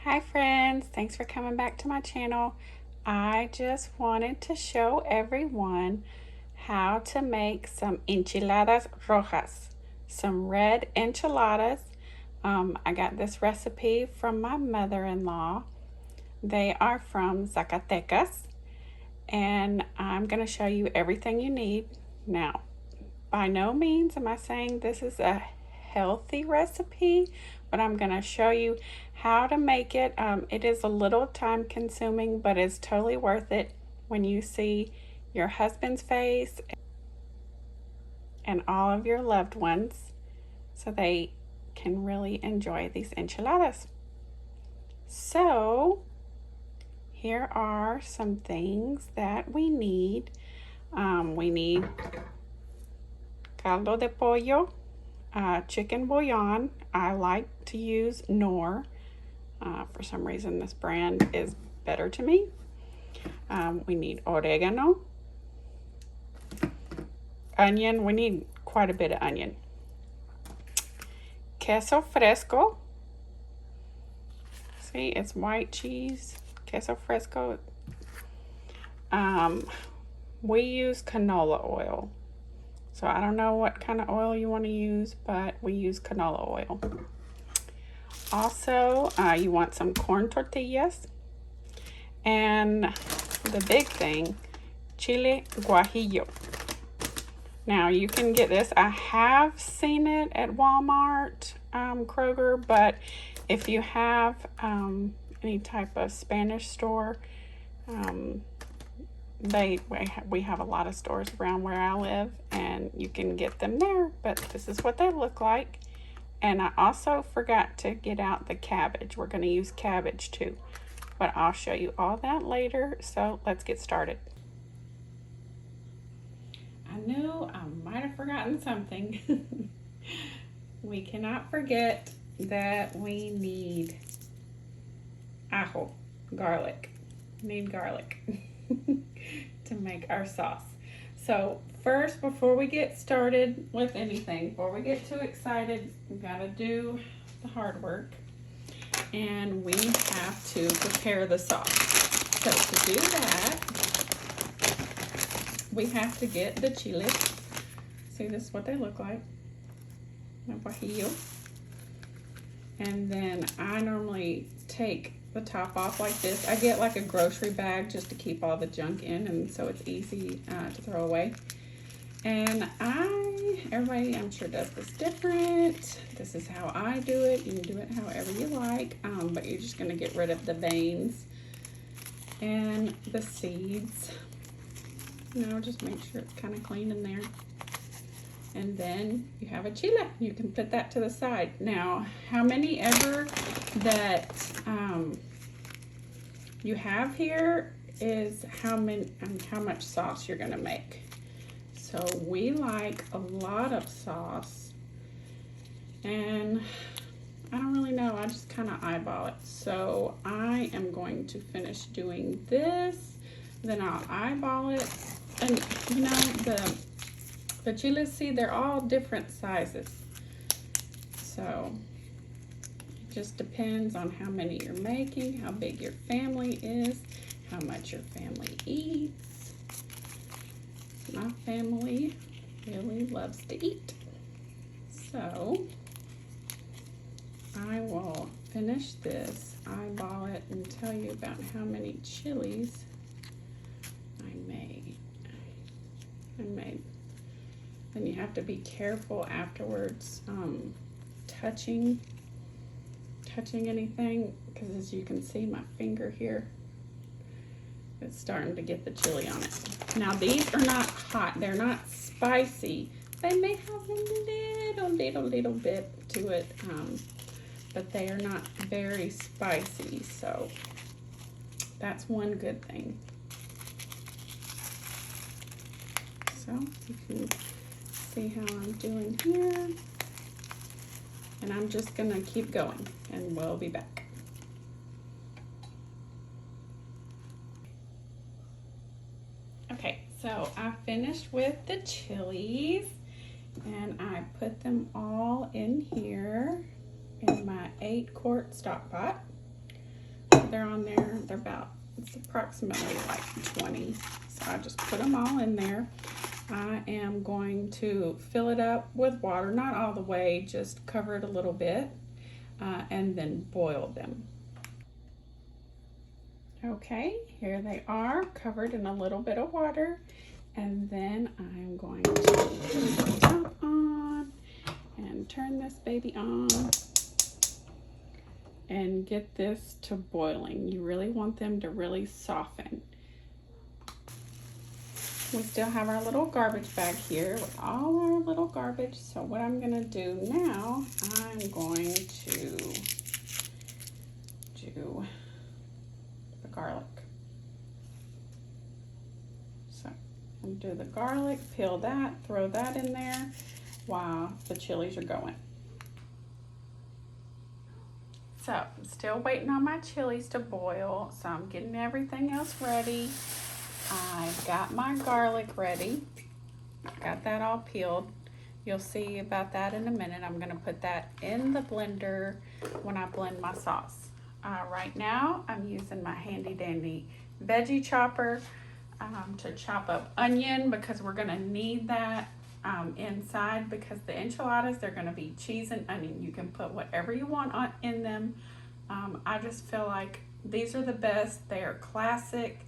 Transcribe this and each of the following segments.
Hi friends, thanks for coming back to my channel. I just wanted to show everyone how to make some enchiladas rojas, some red enchiladas. I got this recipe from my mother-in-law. They are from Zacatecas, and I'm going to show you everything you need. Now, by no means am I saying this is a healthy recipe, but I'm going to show you how to make it. It is a little time consuming, but it's totally worth it when you see your husband's face and all of your loved ones so they can really enjoy these enchiladas. So here are some things that we need. We need caldo de pollo, chicken bouillon. I like to use Knorr. For some reason this brand is better to me. We need oregano, onion. We need quite a bit of onion. Queso fresco. See, it's white cheese. Queso fresco. We use canola oil. So I don't know what kind of oil you want to use, but we use canola oil. Also, you want some corn tortillas. And the big thing, chile guajillo. Now you can get this. I have seen it at Walmart, Kroger, but if you have any type of Spanish store, we have a lot of stores around where I live, and you can get them there, but this is what they look like. And I also forgot to get out the cabbage. We're going to use cabbage too, but I'll show you all that later. So let's get started. I knew I might have forgotten something. We cannot forget that we need ajo, garlic. We need garlic to make our sauce. So first, before we get started with anything, before we get too excited, we gotta do the hard work, and we have to prepare the sauce. So to do that, we have to get the chiles. See, this is what they look like, the guajillo. And then I normally take the top off like this. I get like a grocery bag just to keep all the junk in, and so it's easy to throw away. And everybody I'm sure does this different. This is how I do it. You can do it however you like, but you're just gonna get rid of the veins and the seeds. You know, just make sure it's kind of clean in there. And then you have a chile. You can put that to the side. Now, how many ever that you have here is how much sauce you're gonna make. So we like a lot of sauce, and I don't really know. I just kind of eyeball it. So I am going to finish doing this, then I'll eyeball it. And you know, the chiles, see, they're all different sizes. So it just depends on how many you're making, how big your family is, how much your family eats. My family really loves to eat. So I will finish this, eyeball it, and tell you about how many chilies I made. Then you have to be careful afterwards touching anything, because as you can see, my finger here, it's starting to get the chili on it. Now these are not hot, they're not spicy. They may have a little bit to it, but they are not very spicy, so that's one good thing. So you can see how I'm doing here, and I'm just gonna keep going, and we'll be back. Okay, so I finished with the chilies, and I put them all in here in my 8-quart stock pot. they're on there. It's approximately like 20. So I just put them all in there. I am going to fill it up with water, not all the way, just cover it a little bit, and then boil them. Okay, here they are, covered in a little bit of water. And then I'm going to put the top on and turn this baby on and get this to boiling. You really want them to really soften. We still have our little garbage bag here with all our little garbage. So what I'm gonna do now, I'm going to do the garlic. So I'm gonna do the garlic, peel that, throw that in there while the chilies are going. So I'm still waiting on my chilies to boil, so I'm getting everything else ready. I've got my garlic ready. Got that all peeled. You'll see about that in a minute. I'm gonna put that in the blender when I blend my sauce. Right now, I'm using my handy dandy veggie chopper to chop up onion because we're gonna need that inside because the enchiladas, they're gonna be cheese and onion. You can put whatever you want in them. I just feel like these are the best. They are classic.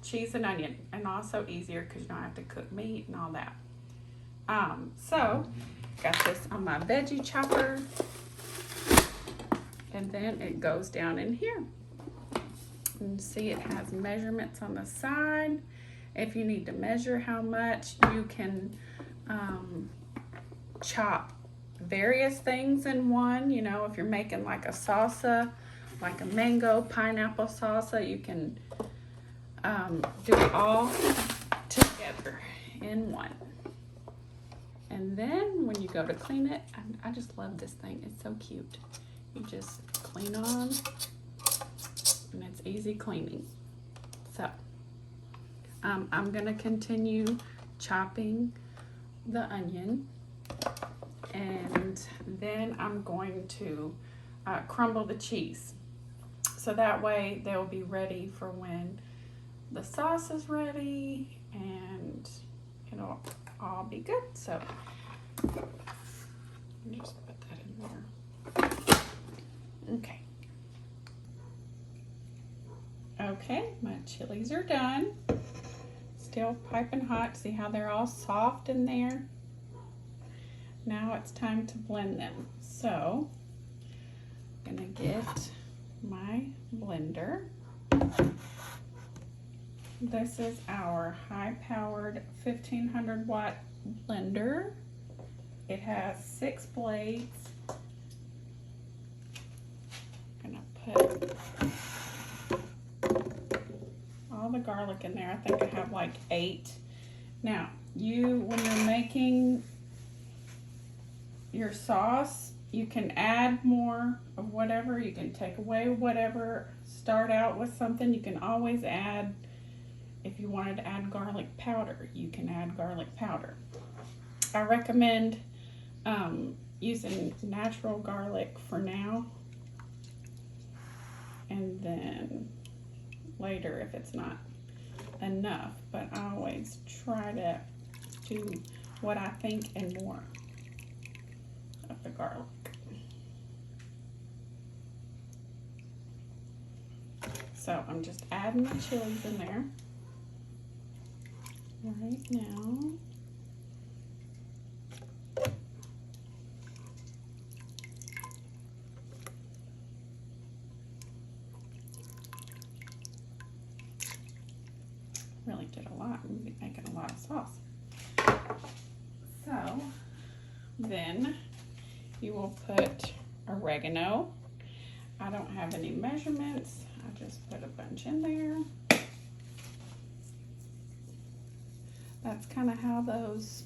Cheese and onion, and also easier because you don't have to cook meat and all that. So got this on my veggie chopper, and then it goes down in here. And see, it has measurements on the side. If you need to measure how much, you can chop various things in one. You know, if you're making like a salsa, like a mango pineapple salsa, you can do it all together in one. And then when you go to clean it, I just love this thing. It's so cute. You just clean on, and it's easy cleaning. So I'm gonna continue chopping the onion, and then I'm going to crumble the cheese. So that way they'll be ready for when the sauce is ready, and it'll all be good. So just put that in there. Okay. Okay, my chilies are done. Still piping hot. See how they're all soft in there? Now it's time to blend them. So I'm gonna get my blender. This is our high-powered 1500 watt blender. It has 6 blades. I'm gonna put all the garlic in there. I think I have like 8. Now, when you're making your sauce, you can add more of whatever. You can take away whatever. Start out with something. You can always add. If you wanted to add garlic powder, you can add garlic powder. I recommend using natural garlic for now, and then later if it's not enough, but I always try to do what I think and more of the garlic. So I'm just adding the chilies in there right now. Really did a lot. I'm gonna be making a lot of sauce. So then you will put oregano. I don't have any measurements. I just put a bunch in there. That's kind of how those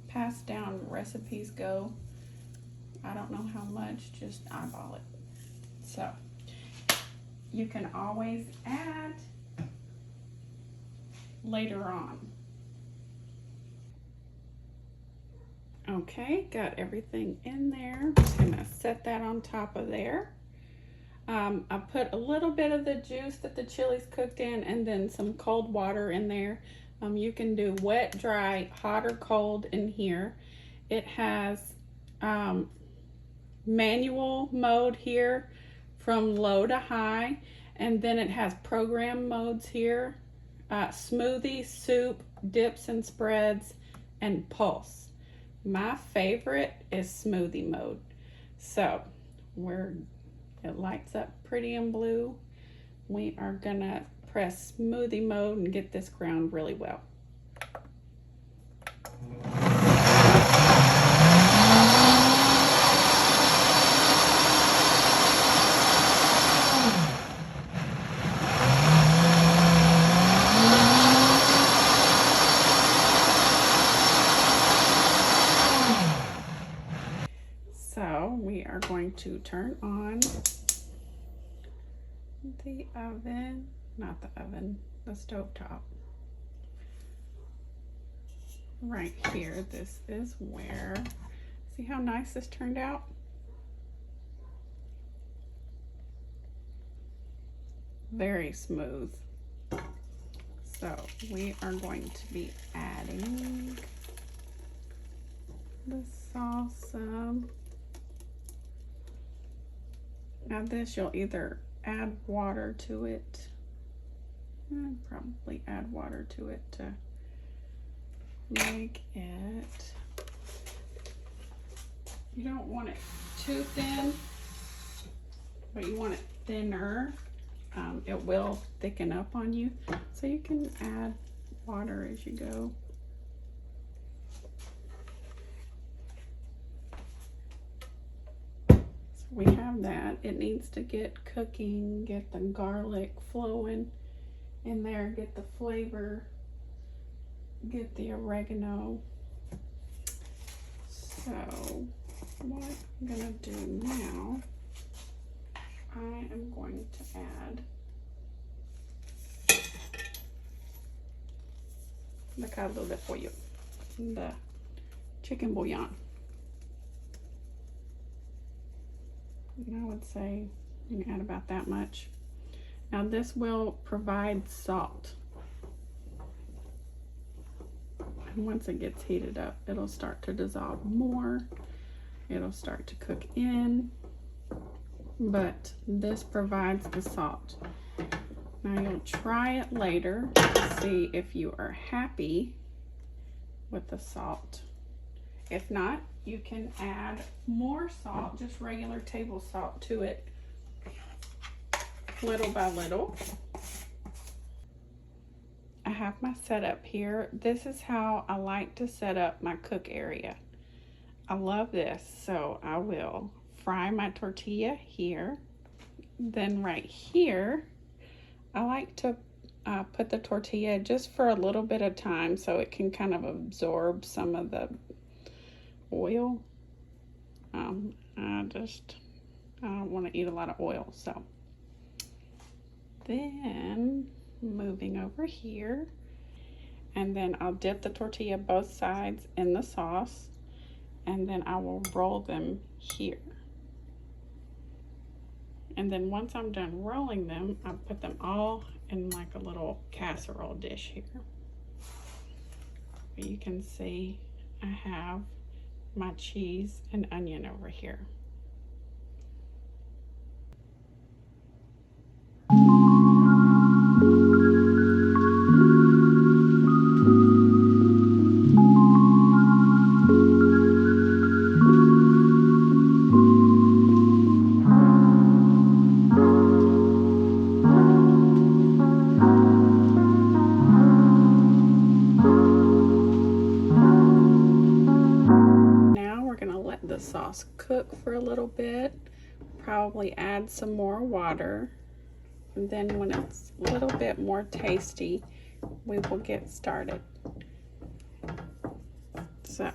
passed down recipes go. I don't know how much, just eyeball it. So you can always add later on. Okay, got everything in there. Just gonna set that on top of there. I put a little bit of the juice that the chili's cooked in and then some cold water in there. You can do wet, dry, hot or cold in here. It has manual mode here from low to high, and then it has program modes here, smoothie, soup, dips and spreads, and pulse. My favorite is smoothie mode. So it lights up pretty and blue. We are gonna press smoothie mode and get this ground really well. So we are going to turn on the oven, not the oven, the stovetop. Right here, this is where, see how nice this turned out? Very smooth. So we are going to be adding the sauce. Now this, you'll either add water to it. I'd probably add water to it to make it, you don't want it too thin, but you want it thinner. It will thicken up on you, so you can add water as you go. So we have that. It needs to get cooking, get the garlic flowing in there, get the flavor, get the oregano. So what I'm gonna do now, I am going to add the caldo de pollo, the chicken bouillon. And I would say you can add about that much. Now this will provide salt. And once it gets heated up, it'll start to dissolve more. It'll start to cook in, but this provides the salt. Now you'll try it later to see if you are happy with the salt. If not, you can add more salt, just regular table salt to it, little by little. I have my setup here. This is how I like to set up my cook area. I love this, so I will fry my tortilla here. Then right here, I like to put the tortilla just for a little bit of time so it can kind of absorb some of the oil. I don't want to eat a lot of oil, so. Then moving over here, and then I'll dip the tortilla both sides in the sauce, and then I will roll them here. And then once I'm done rolling them, I put them all in like a little casserole dish here. You can see I have my cheese and onion over here. The sauce cook for a little bit, probably add some more water, and then when it's a little bit more tasty, we will get started. So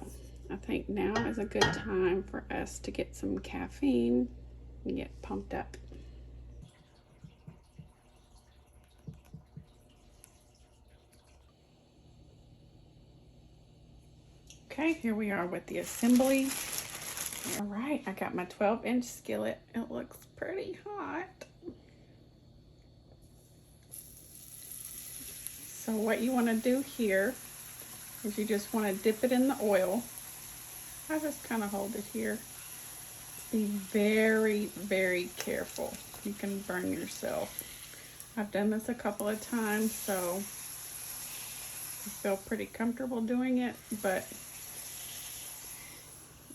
I think now is a good time for us to get some caffeine and get pumped up. Okay, here we are with the assembly. All right, I got my 12-inch skillet. It looks pretty hot. So what you want to do here is you just want to dip it in the oil. I just kind of hold it here. Be very, very careful. You can burn yourself. I've done this a couple of times, so I feel pretty comfortable doing it, but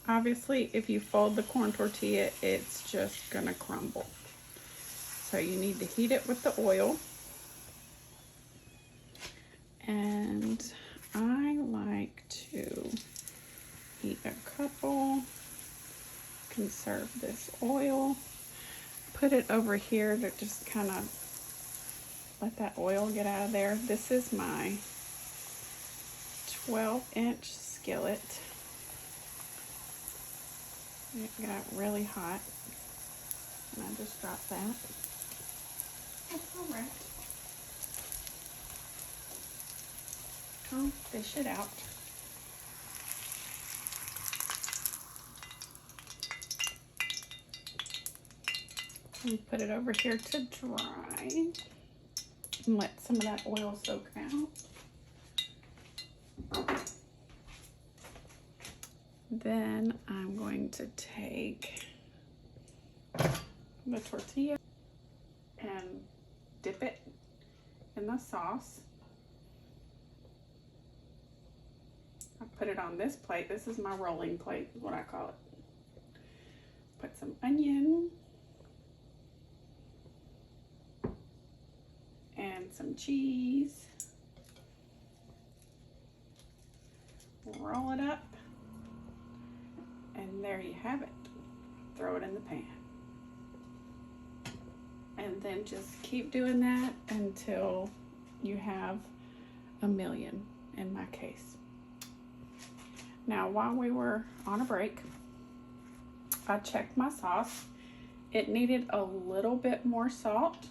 obviously if you fold the corn tortilla, it's just gonna crumble. So you need to heat it with the oil. And I like to heat a couple, conserve this oil, put it over here to just kind of let that oil get out of there. This is my 12-inch skillet. It got really hot, and I just dropped that. That's all right. I'll fish it out. And put it over here to dry and let some of that oil soak out. Then I'm going to take the tortilla and dip it in the sauce. I put it on this plate. This is my rolling plate, is what I call it. Put some onion and some cheese. Roll it up, and there you have it. Throw it in the pan. And then just keep doing that until you have a million, in my case. Now, while we were on a break, I checked my sauce. It needed a little bit more salt,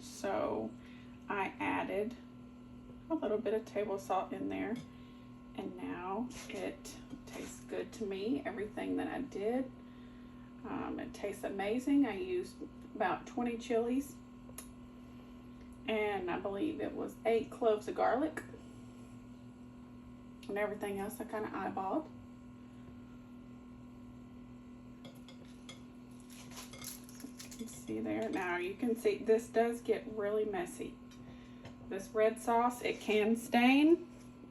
so I added a little bit of table salt in there, and now it tastes good to me. Everything that I did, it tastes amazing. I used about 20 chilies, and I believe it was 8 cloves of garlic, and everything else I kind of eyeballed. You can see there. Now you can see this does get really messy. This red sauce, it can stain.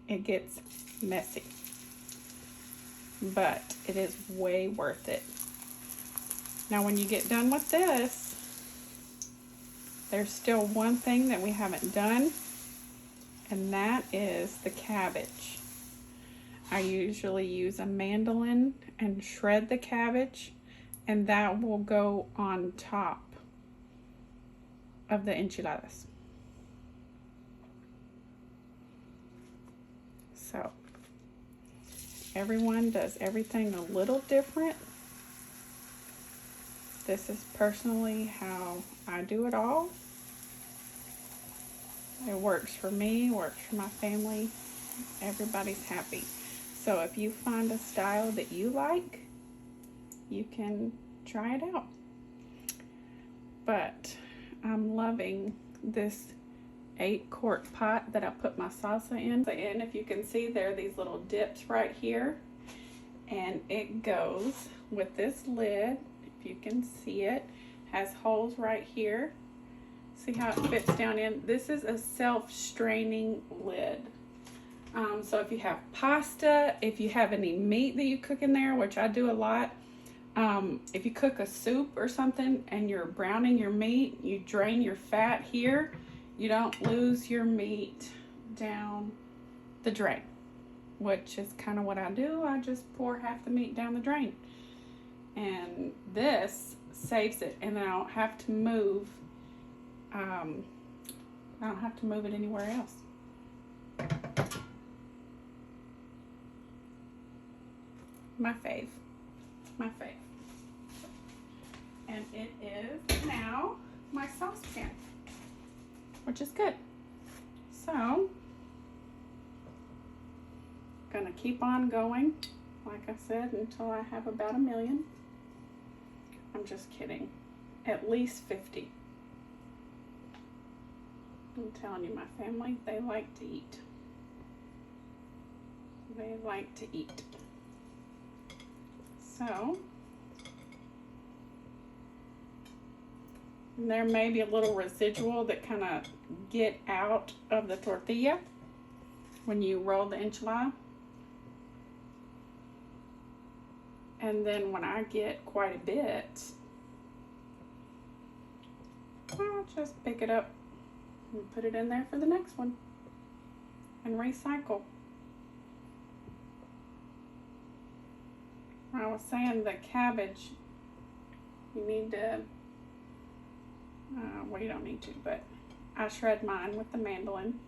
It gets messy, but it is way worth it. Now when you get done with this, there's still one thing that we haven't done, and that is the cabbage. I usually use a mandolin and shred the cabbage, and that will go on top of the enchiladas. So everyone does everything a little different. This is personally how I do it all. It works for me, works for my family. Everybody's happy. So if you find a style that you like, you can try it out. But I'm loving this 8-quart pot that I put my salsa in. And if you can see, there are these little dips right here, and it goes with this lid. If you can see, it has holes right here. See how it fits down in? This is a self-straining lid. So if you have pasta, if you have any meat that you cook in there, which I do a lot, if you cook a soup or something and you're browning your meat, you drain your fat here. You don't lose your meat down the drain, which is kind of what I do. I just pour half the meat down the drain. And this saves it, and then I don't have to move. I don't have to move it anywhere else. My fave. My fave. And it is now my saucepan, which is good. So, gonna keep on going, like I said, until I have about a million. I'm just kidding. at least 50. I'm telling you, my family, they like to eat. They like to eat. So, there may be a little residual that kind of get out of the tortilla when you roll the enchilada. And then when I get quite a bit, I'll just pick it up and put it in there for the next one and recycle. I was saying the cabbage, you need to, well, you don't need to, but I shred mine with the mandolin.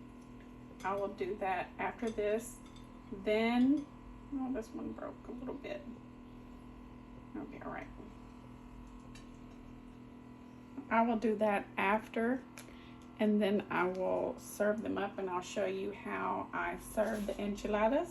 I will do that after this. Then, oh, this one broke a little bit. It'll be all right. I will do that after, and then I will serve them up, and I'll show you how I serve the enchiladas.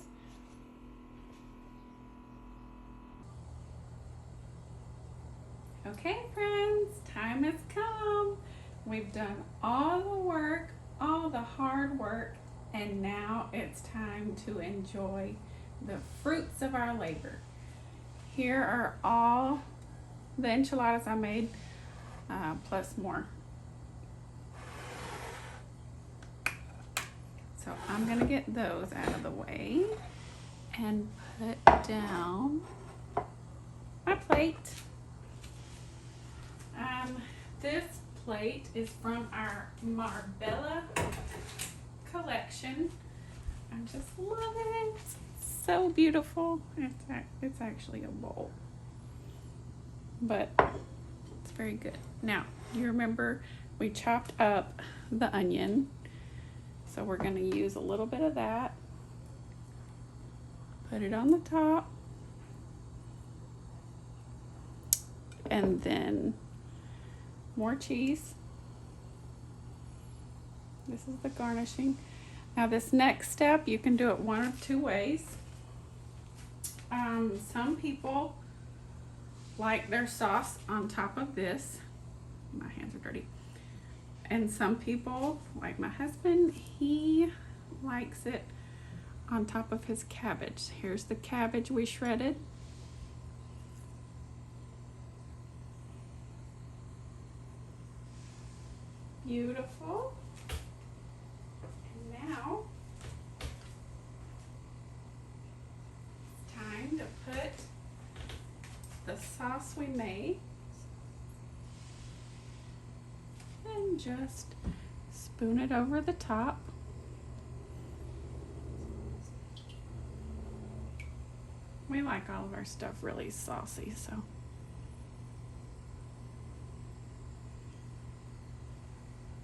Okay, friends, time has come. We've done all the work, all the hard work, and now it's time to enjoy the fruits of our labor. Here are all the enchiladas I made, plus more. So I'm gonna get those out of the way and put down my plate. This plate is from our Marbella collection. I just love it. So beautiful. It's actually a bowl, but it's very good. Now, you remember we chopped up the onion, so we're going to use a little bit of that. Put it on the top, and then more cheese. This is the garnishing. Now this next step, you can do it one of two ways. Some people like their sauce on top of this. My hands are dirty. And some people, like my husband, he likes it on top of his cabbage. Here's the cabbage we shredded. Beautiful. And now it's time to put the sauce we made and just spoon it over the top. We like all of our stuff really saucy, so.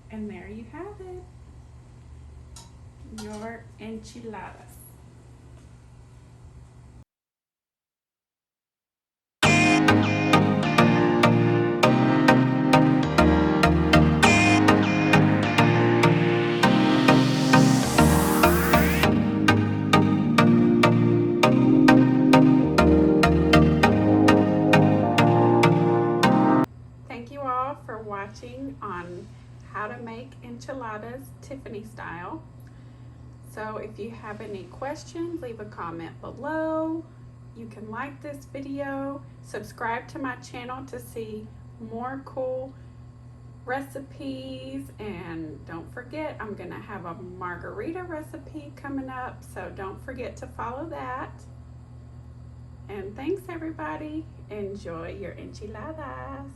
And there you have it, your enchiladas. Thank you all for watching on how to make enchiladas Tiffany style. So if you have any questions, leave a comment below. You can like this video, subscribe to my channel to see more cool recipes, and don't forget, I'm gonna have a margarita recipe coming up, so don't forget to follow that. And thanks everybody. Enjoy your enchiladas.